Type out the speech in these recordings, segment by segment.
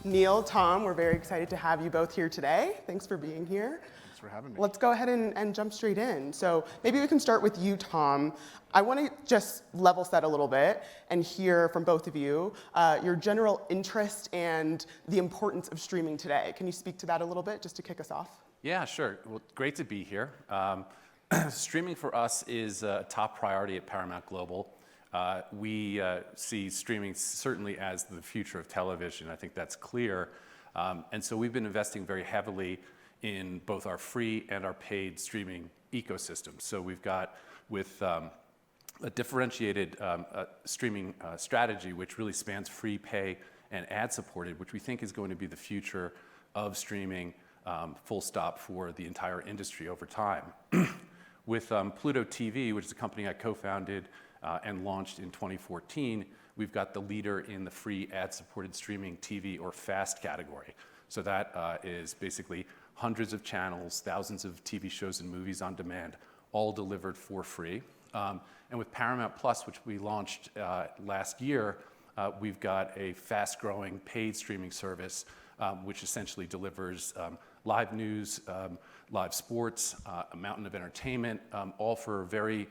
Neal, Tom, we're very excited to have you both here today. Thanks for being here. Thanks for having me. Let's go ahead and jump straight in. So maybe we can start with you, Tom. I want to just level set a little bit and hear from both of you your general interest and the importance of streaming today. Can you speak to that a little bit just to kick us off? Yeah, sure. Well, great to be here. Streaming for us is a top priority at Paramount Global. We see streaming certainly as the future of television. I think that's clear. And so we've been investing very heavily in both our free and our paid streaming ecosystem. So we've got with a differentiated streaming strategy, which really spans free, pay, and ad-supported, which we think is going to be the future of streaming, full stop, for the entire industry over time. With Pluto TV, which is a company I co-founded and launched in 2014, we've got the leader in the free ad-supported streaming TV or FAST category. So that is basically hundreds of channels, thousands of TV shows and movies on demand, all delivered for free. And with Paramount Plus, which we launched last year, we've got a fast-growing paid streaming service, which essentially delivers live news, live sports, a mountain of entertainment, all for a very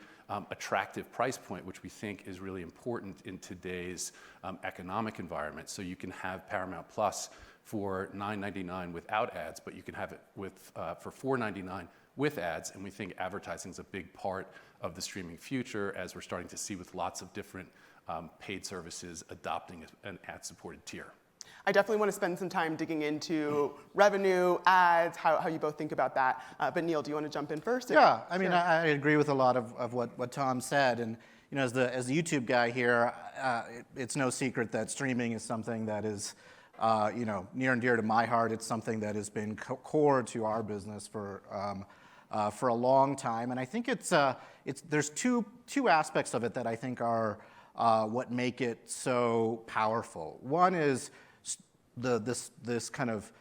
attractive price point, which we think is really important in today's economic environment. So you can have Paramount Plus for $9.99 without ads, but you can have it for $4.99 with ads. And we think advertising is a big part of the streaming future, as we're starting to see with lots of different paid services adopting an ad-supported tier. I definitely want to spend some time digging into revenue, ads, how you both think about that. But Neal, do you want to jump in first? Yeah, I mean, I agree with a lot of what Tom said. And you know, as the YouTube guy here, it's no secret that streaming is something that is near and dear to my heart. It's something that has been core to our business for a long time. And I think there's two aspects of it that I think are what make it so powerful. One is this kind of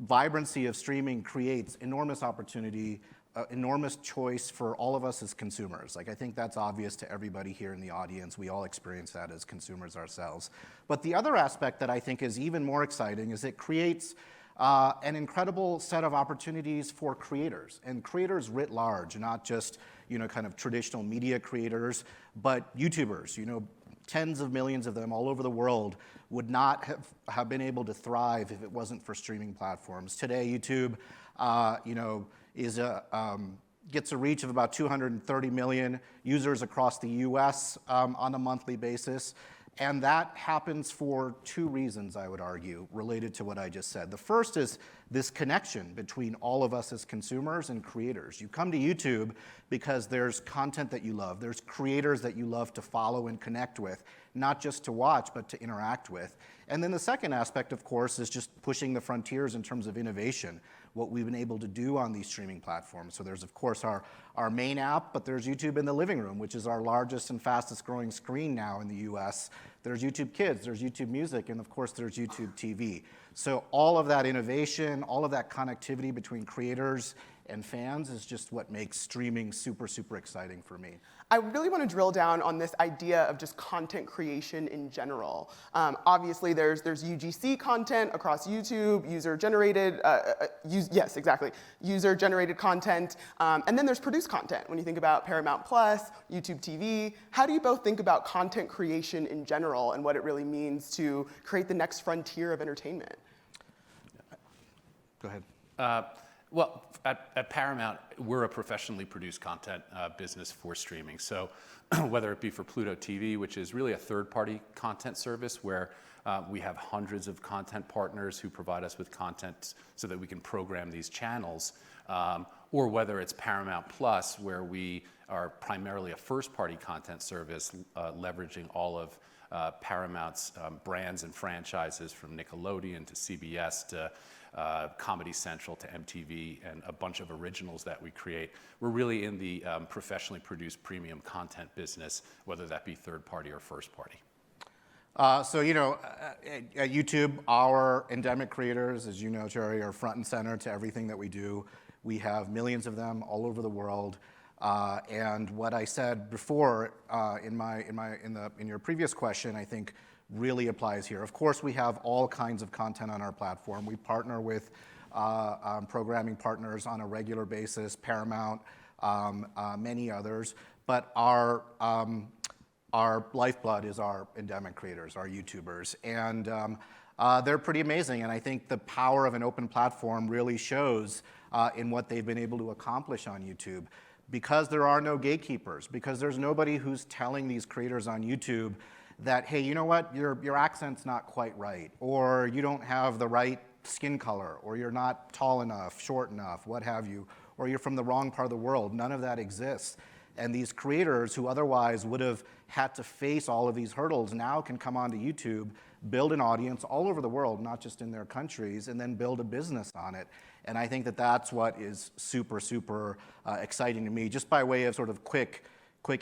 vibrancy of streaming creates enormous opportunity, enormous choice for all of us as consumers. Like, I think that's obvious to everybody here in the audience. We all experience that as consumers ourselves. But the other aspect that I think is even more exciting is it creates an incredible set of opportunities for creators, and creators writ large, not just kind of traditional media creators, but YouTubers. Tens of millions of them all over the world would not have been able to thrive if it wasn't for streaming platforms. Today, YouTube, gets a reach of about 230 million users across the U.S. On a monthly basis. And that happens for two reasons, I would argue, related to what I just said. The first is this connection between all of us as consumers and creators. You come to YouTube because there's content that you love. There's creators that you love to follow and connect with, not just to watch, but to interact with. And then the second aspect, of course, is just pushing the frontiers in terms of innovation, what we've been able to do on these streaming platforms. So there's, of course, our main app, but there's YouTube in the living room, which is our largest and fastest growing screen now in the US. There's YouTube Kids, there's YouTube Music, and of course there's YouTube TV. So all of that innovation, all of that connectivity between creators and fans is just what makes streaming super, super exciting for me. I really want to drill down on this idea of just content creation in general. Obviously, there's UGC content across YouTube, user-generated, user-generated content, and then there's produced content. When you think about Paramount Plus, YouTube TV, how do you both think about content creation in general and what it really means to create the next frontier of entertainment? Go ahead. Well, at Paramount, we're a professionally produced content business for streaming. So whether it be for Pluto TV, which is really a third-party content service where we have hundreds of content partners who provide us with content so that we can program these channels, or whether it's Paramount Plus, where we are primarily a first-party content service leveraging all of Paramount's brands and franchises, from Nickelodeon to CBS to Comedy Central to MTV, and a bunch of originals that we create. We're really in the professionally produced premium content business, whether that be third party or first party. So at YouTube, our endemic creators, as you know, Jerry, are front and center to everything that we do. We have millions of them all over the world. And what I said before in your previous question, I think really applies here. Of course, we have all kinds of content on our platform. We partner with programming partners on a regular basis, Paramount, many others, but our lifeblood is our endemic creators, our YouTubers, and they're pretty amazing, and I think the power of an open platform really shows in what they've been able to accomplish on YouTube. Because there are no gatekeepers, because there's nobody who's telling these creators on YouTube that, hey, you know what, your accent's not quite right, or you don't have the right skin color, or you're not tall enough, short enough, what have you, or you're from the wrong part of the world. None of that exists. And these creators who otherwise would have had to face all of these hurdles now can come onto YouTube, build an audience all over the world, not just in their countries, and then build a business on it. And I think that that's what is super, super exciting to me. Just by way of sort of quick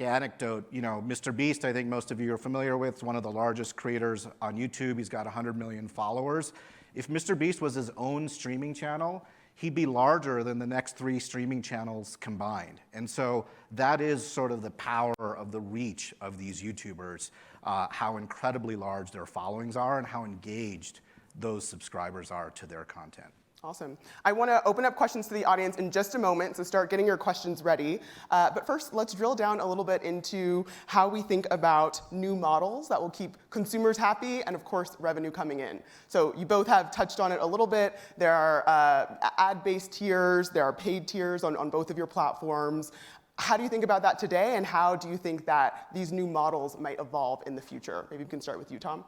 anecdote, you know, Mr. Beast, I think most of you are familiar with, is one of the largest creators on YouTube. He's got 100 million followers. If Mr. Beast was his own streaming channel, he'd be larger than the next 3 streaming channels combined. And so that is sort of the power of the reach of these YouTubers, how incredibly large their followings are and how engaged those subscribers are to their content. Awesome. I want to open up questions to the audience in just a moment, so start getting your questions ready. But first, let's drill down a little bit into how we think about new models that will keep consumers happy and, of course, revenue coming in. So you both have touched on it a little bit. There are ad-based tiers, there are paid tiers on both of your platforms. How do you think about that today, and how do you think that these new models might evolve in the future? Maybe we can start with you, Tom.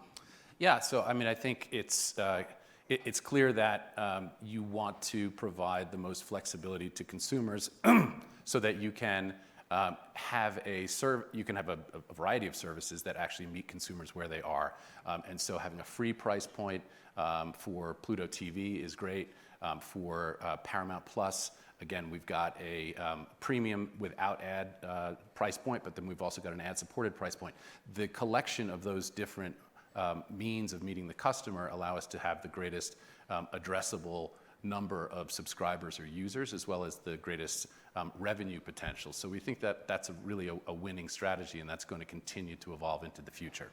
Yeah, so I mean, I think it's clear that you want to provide the most flexibility to consumers so that you can have a variety of services that actually meet consumers where they are. And so having a free price point for Pluto TV is great. For Paramount Plus, again, we've got a premium without ad price point, but then we've also got an ad-supported price point. The collection of those different means of meeting the customer allow us to have the greatest addressable number of subscribers or users, as well as the greatest revenue potential. So we think that that's really a winning strategy, and that's going to continue to evolve into the future.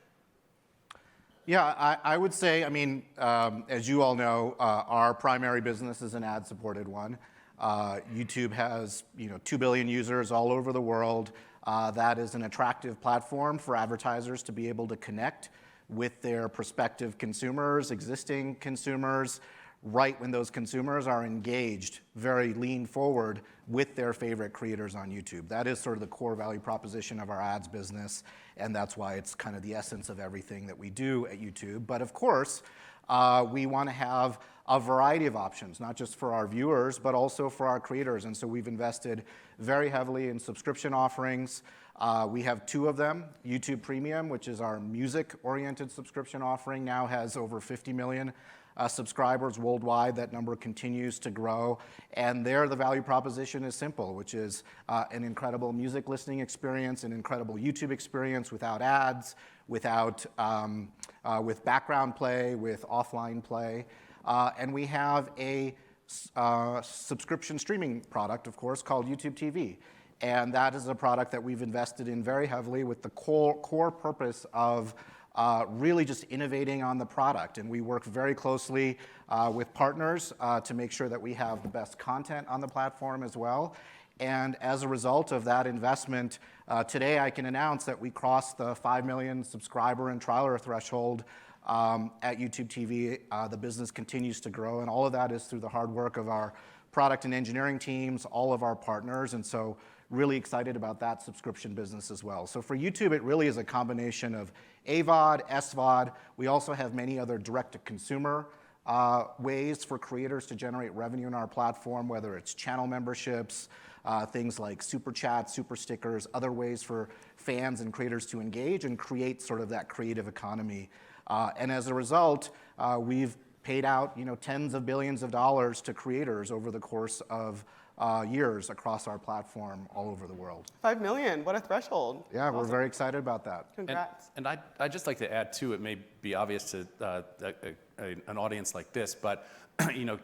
Yeah, I would say, I mean, as you all know, our primary business is an ad-supported one. YouTube has 2 billion users all over the world. That is an attractive platform for advertisers to be able to connect with their prospective consumers, existing consumers, right when those consumers are engaged, very lean forward with their favorite creators on YouTube. That is sort of the core value proposition of our ads business, and that's why it's kind of the essence of everything that we do at YouTube. But of course, we want to have a variety of options, not just for our viewers, but also for our creators. And so we've invested very heavily in subscription offerings. We have 2 of them. YouTube Premium, which is our music-oriented subscription offering, now has over 50 million subscribers worldwide. That number continues to grow. And there, the value proposition is simple, which is an incredible music listening experience, an incredible YouTube experience without ads, with background play, with offline play. And we have a subscription streaming product, of course, called YouTube TV. And that is a product that we've invested in very heavily with the core purpose of really just innovating on the product. And we work very closely with partners to make sure that we have the best content on the platform as well. And as a result of that investment, today I can announce that we crossed the 5 million subscriber and trialer threshold at YouTube TV. The business continues to grow, and all of that is through the hard work of our product and engineering teams, all of our partners, and so really excited about that subscription business as well. So for YouTube, it really is a combination of AVOD, SVOD. We also have many other direct-to-consumer ways for creators to generate revenue in our platform, whether it's channel memberships, things like super chats, super stickers, other ways for fans and creators to engage and create sort of that creative economy. And as a result, we've paid out tens of billions of dollars to creators over the course of years across our platform all over the world. 5 million, what a threshold. Yeah, awesome. We're very excited about that. Congrats. And I'd just like to add too, it may be obvious to an audience like this, but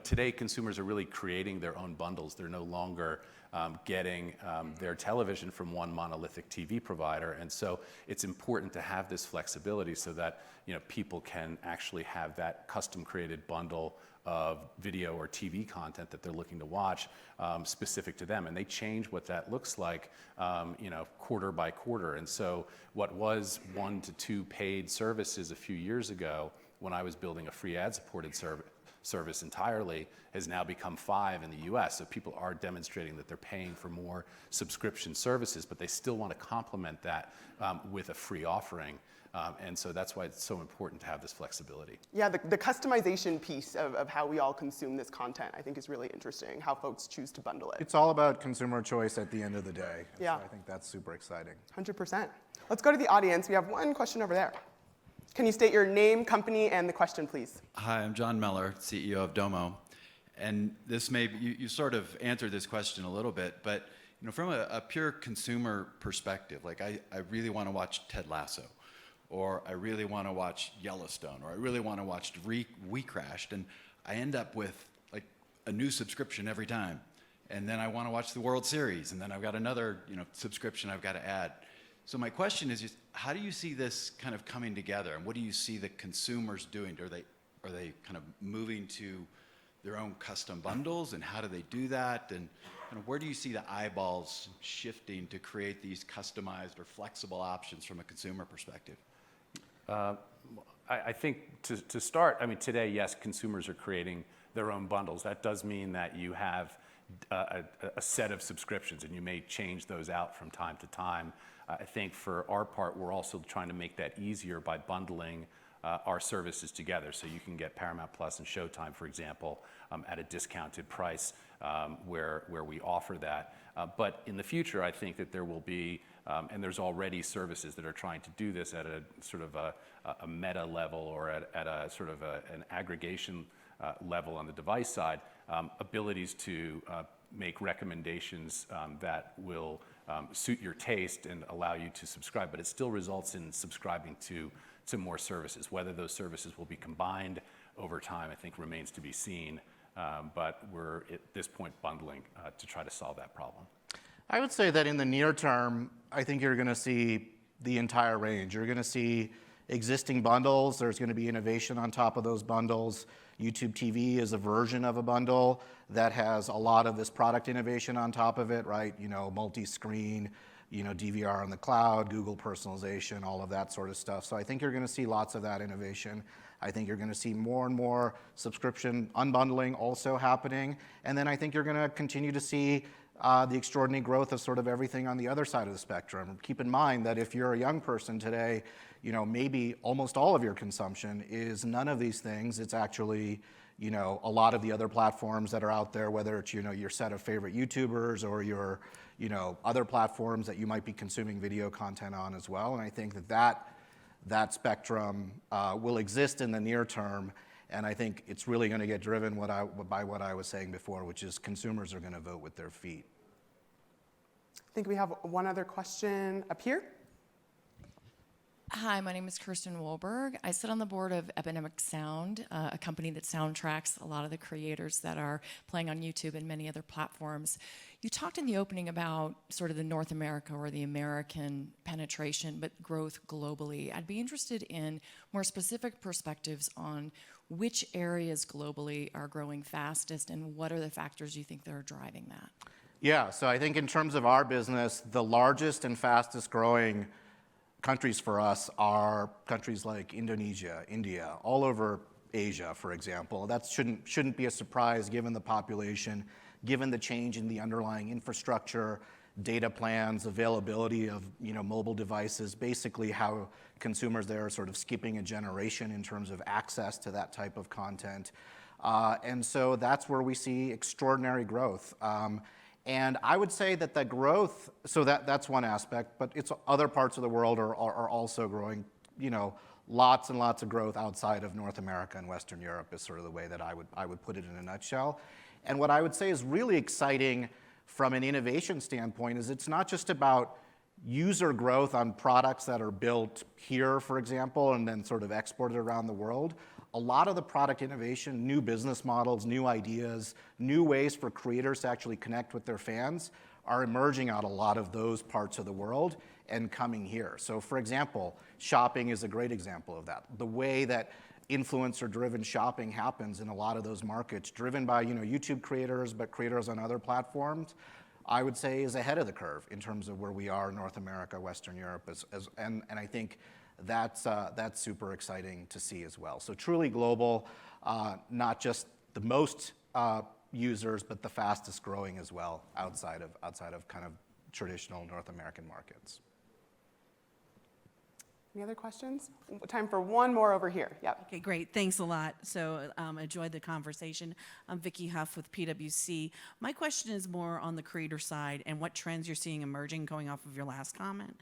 today consumers are really creating their own bundles. They're no longer getting their television from one monolithic TV provider, and so it's important to have this flexibility so that people can actually have that custom created bundle of video or TV content that they're looking to watch specific to them, and they change what that looks like quarter by quarter. And so what was 1 to 2 paid services a few years ago when I was building a free ad-supported service entirely has now become 5 in the US. So people are demonstrating that they're paying for more subscription services, but they still want to complement that with a free offering. And so that's why it's so important to have this flexibility. Yeah, the customization piece of how we all consume this content, I think, is really interesting, how folks choose to bundle it. It's all about consumer choice at the end of the day. Yeah. So I think that's super exciting. 100%. Let's go to the audience. We have one question over there. Can you state your name, company, and the question, please? Hi, I'm John Meller, CEO of Domo. And this may be, you sort of answered this question a little bit, but from a pure consumer perspective, like I really want to watch Ted Lasso, or I really want to watch Yellowstone, or I really want to watch We Crashed, and I end up with like a new subscription every time. And then I want to watch the World Series, and then I've got another subscription I've got to add. So my question is just, how do you see this kind of coming together, and what do you see the consumers doing? Are they kind of moving to their own custom bundles, and how do they do that? And where do you see the eyeballs shifting to create these customized or flexible options from a consumer perspective? I think to start, today, yes, consumers are creating their own bundles. That does mean that you have a set of subscriptions, and you may change those out from time to time. I think for our part, we're also trying to make that easier by bundling our services together. So you can get Paramount Plus and Showtime, for example, at a discounted price where we offer that. But in the future, I think that there will be, and there's already services that are trying to do this at a sort of a meta level, or at a sort of an aggregation level on the device side, abilities to make recommendations that will suit your taste and allow you to subscribe, but it still results in subscribing to more services. Whether those services will be combined over time, I think, remains to be seen, but we're at this point bundling to try to solve that problem. I would say that in the near term, I think you're going to see the entire range. You're going to see existing bundles. There's going to be innovation on top of those bundles. YouTube TV is a version of a bundle that has a lot of this product innovation on top of it, right? Multi-screen, DVR on the cloud, Google personalization, all of that sort of stuff. So I think you're going to see lots of that innovation. I think you're going to see more and more subscription unbundling also happening. And then I think you're going to continue to see the extraordinary growth of sort of everything on the other side of the spectrum. Keep in mind that if you're a young person today, maybe almost all of your consumption is none of these things. It's actually, a lot of the other platforms that are out there, whether it's, your set of favorite YouTubers or your, other platforms that you might be consuming video content on as well. And I think that spectrum will exist in the near term. And I think it's really going to get driven by what I was saying before, which is consumers are going to vote with their feet. I think we have one other question up here. Hi, my name is Kirsten Wohlberg. I sit on the board of Epidemic Sound, a company that soundtracks a lot of the creators that are playing on YouTube and many other platforms. You talked in the opening about sort of the North America or the American penetration, but growth globally. I'd be interested in more specific perspectives on which areas globally are growing fastest and what are the factors you think that are driving that? Yeah, so I think in terms of our business, the largest and fastest growing countries for us are countries like Indonesia, India, all over Asia, for example. That shouldn't be a surprise given the population, given the change in the underlying infrastructure, data plans, availability of mobile devices, basically how consumers there are sort of skipping a generation in terms of access to that type of content. And so that's where we see extraordinary growth. And I would say that the growth, so that's one aspect, but it's other parts of the world are also growing, lots and lots of growth outside of North America and Western Europe is sort of the way that I would put it in a nutshell. And what I would say is really exciting from an innovation standpoint is it's not just about user growth on products that are built here, for example, and then sort of exported around the world. a lot of the product innovation, new business models, new ideas, new ways for creators to actually connect with their fans are emerging out of a lot of those parts of the world and coming here. So for example, shopping is a great example of that. The way that influencer-driven shopping happens in a lot of those markets, driven by YouTube creators, but creators on other platforms, I would say is ahead of the curve in terms of where we are in North America, Western Europe, and I think that's super exciting to see as well. So truly global, not just the most users, but the fastest growing as well outside of kind of traditional North American markets. Any other questions? Time for one more over here. Yep. Okay, great. Thanks a lot. So enjoyed the conversation. I'm Vicki Huff with PwC. My question is more on the creator side and what trends you're seeing emerging going off of your last comment.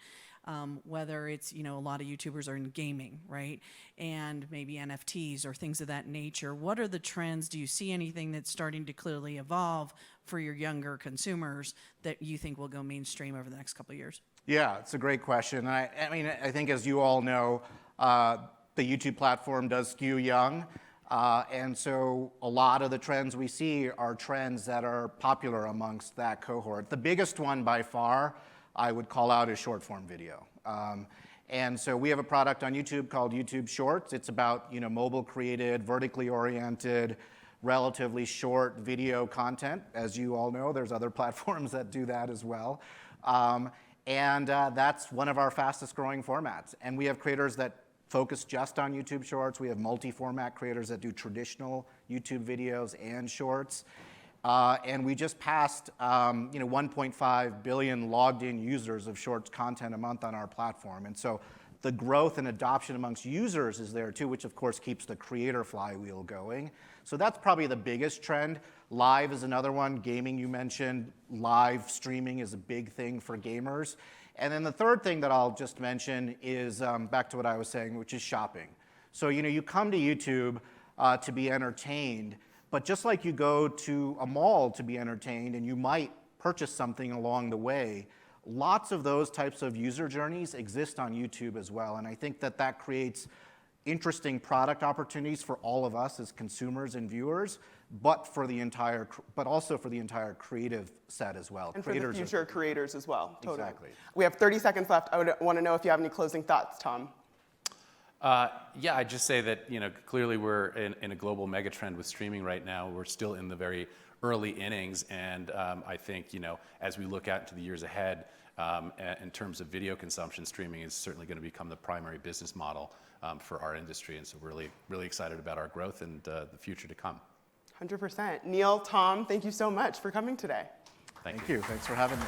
Whether it's, a lot of YouTubers are in gaming, right? And maybe NFTs or things of that nature. What are the trends? Do you see anything that's starting to clearly evolve for your younger consumers that you think will go mainstream over the next couple of years? Yeah, it's a great question. I think as you all know, the YouTube platform does skew young. And so a lot of the trends we see are trends that are popular amongst that cohort. The biggest one by far I would call out is short form video. And so we have a product on YouTube called YouTube Shorts. It's about mobile created, vertically oriented, relatively short video content. As you all know, there's other platforms that do that as well. And that's one of our fastest growing formats. And we have creators that focus just on YouTube Shorts. We have multi-format creators that do traditional YouTube videos and shorts. And we just passed 1.5 billion logged in users of shorts content a month on our platform. And so the growth and adoption amongst users is there too, which of course keeps the creator flywheel going. So that's probably the biggest trend. Live is another one. Gaming, you mentioned. Live streaming is a big thing for gamers. And then the third thing that I'll just mention is back to what I was saying, which is shopping. So you come to YouTube to be entertained, but just like you go to a mall to be entertained and you might purchase something along the way, lots of those types of user journeys exist on YouTube as well. And I think that creates interesting product opportunities for all of us as consumers and viewers, but also for the entire creative set as well. And for the future creators as well. Totally. Exactly. We have 30 seconds left. I would want to know if you have any closing thoughts, Tom. Yeah, I'd just say that clearly we're in a global megatrend with streaming right now. We're still in the very early innings, and I think as we look out into the years ahead, in terms of video consumption, streaming is certainly going to become the primary business model for our industry, and so we're really excited about our growth and the future to come. 100%. Neal, Tom, thank you so much for coming today. Thank you. Thanks for having me.